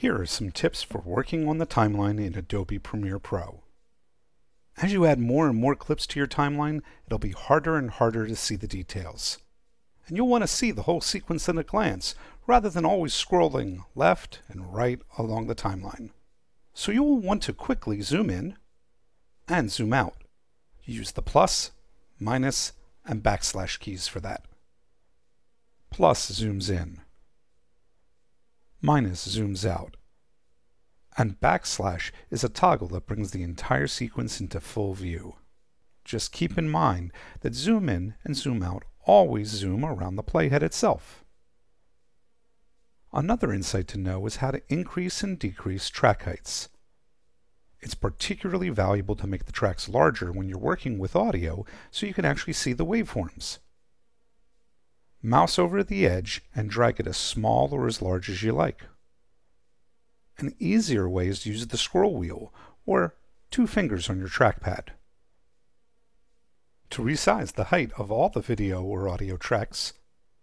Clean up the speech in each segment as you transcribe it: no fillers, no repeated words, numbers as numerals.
Here are some tips for working on the timeline in Adobe Premiere Pro. As you add more and more clips to your timeline, it'll be harder and harder to see the details. And you'll want to see the whole sequence in a glance, rather than always scrolling left and right along the timeline. So you'll want to quickly zoom in and zoom out. Use the plus, minus, and backslash keys for that. Plus zooms in. Minus zooms out. And backslash is a toggle that brings the entire sequence into full view. Just keep in mind that zoom in and zoom out always zoom around the playhead itself. Another insight to know is how to increase and decrease track heights. It's particularly valuable to make the tracks larger when you're working with audio so you can actually see the waveforms. Mouse over the edge and drag it as small or as large as you like. An easier way is to use the scroll wheel or 2 fingers on your trackpad. To resize the height of all the video or audio tracks,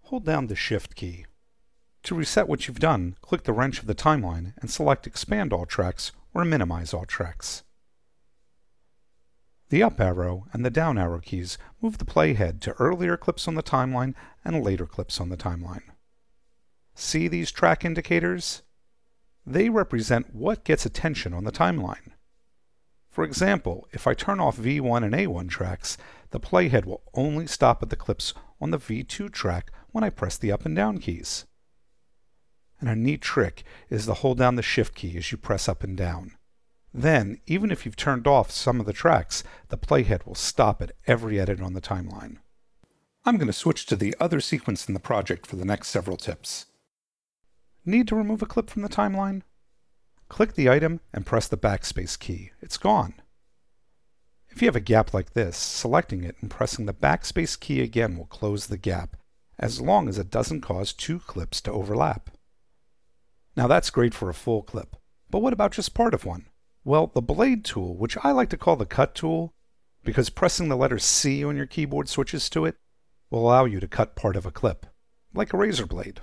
hold down the Shift key. To reset what you've done, click the wrench of the timeline and select Expand All Tracks or Minimize All Tracks. The up arrow and the down arrow keys move the playhead to earlier clips on the timeline and later clips on the timeline. See these track indicators? They represent what gets attention on the timeline. For example, if I turn off V1 and A1 tracks, the playhead will only stop at the clips on the V2 track when I press the up and down keys. And a neat trick is to hold down the Shift key as you press up and down. Then, even if you've turned off some of the tracks, the playhead will stop at every edit on the timeline. I'm going to switch to the other sequence in the project for the next several tips. Need to remove a clip from the timeline? Click the item and press the backspace key. It's gone. If you have a gap like this, selecting it and pressing the backspace key again will close the gap, as long as it doesn't cause 2 clips to overlap. Now that's great for a full clip, but what about just part of one? Well, the blade tool, which I like to call the cut tool, because pressing the letter C on your keyboard switches to it, will allow you to cut part of a clip, like a razor blade.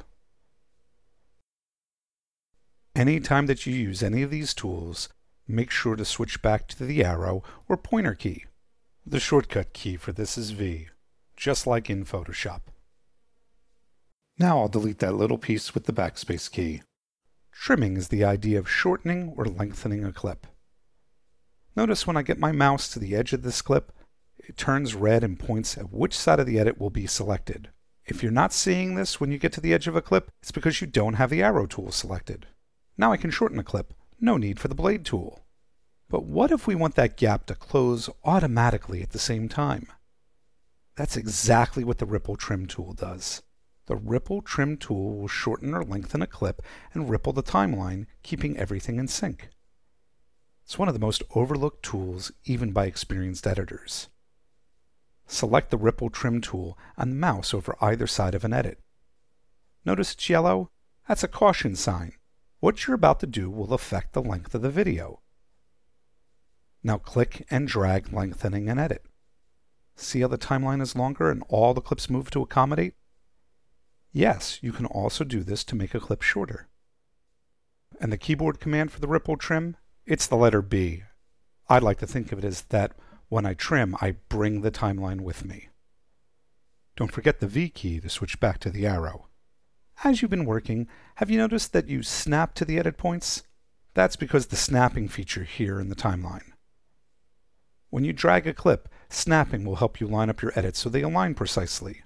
Anytime that you use any of these tools, make sure to switch back to the arrow or pointer key. The shortcut key for this is V, just like in Photoshop. Now I'll delete that little piece with the backspace key. Trimming is the idea of shortening or lengthening a clip. Notice when I get my mouse to the edge of this clip, it turns red and points at which side of the edit will be selected. If you're not seeing this when you get to the edge of a clip, it's because you don't have the arrow tool selected. Now I can shorten a clip, no need for the blade tool. But what if we want that gap to close automatically at the same time? That's exactly what the ripple trim tool does. The ripple trim tool will shorten or lengthen a clip and ripple the timeline, keeping everything in sync. It's one of the most overlooked tools even by experienced editors. Select the ripple trim tool and mouse over either side of an edit. Notice it's yellow? That's a caution sign. What you're about to do will affect the length of the video. Now click and drag lengthening and edit. See how the timeline is longer and all the clips move to accommodate? Yes, you can also do this to make a clip shorter. And the keyboard command for the ripple trim? It's the letter B. I'd like to think of it as that when I trim, I bring the timeline with me. Don't forget the V key to switch back to the arrow. As you've been working, have you noticed that you snap to the edit points? That's because the snapping feature here in the timeline. When you drag a clip, snapping will help you line up your edits so they align precisely.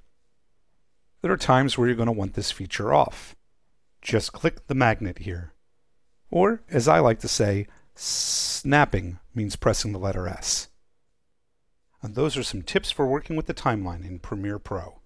There are times where you're going to want this feature off. Just click the magnet here. Or, as I like to say, snapping means pressing the letter S. And those are some tips for working with the timeline in Premiere Pro.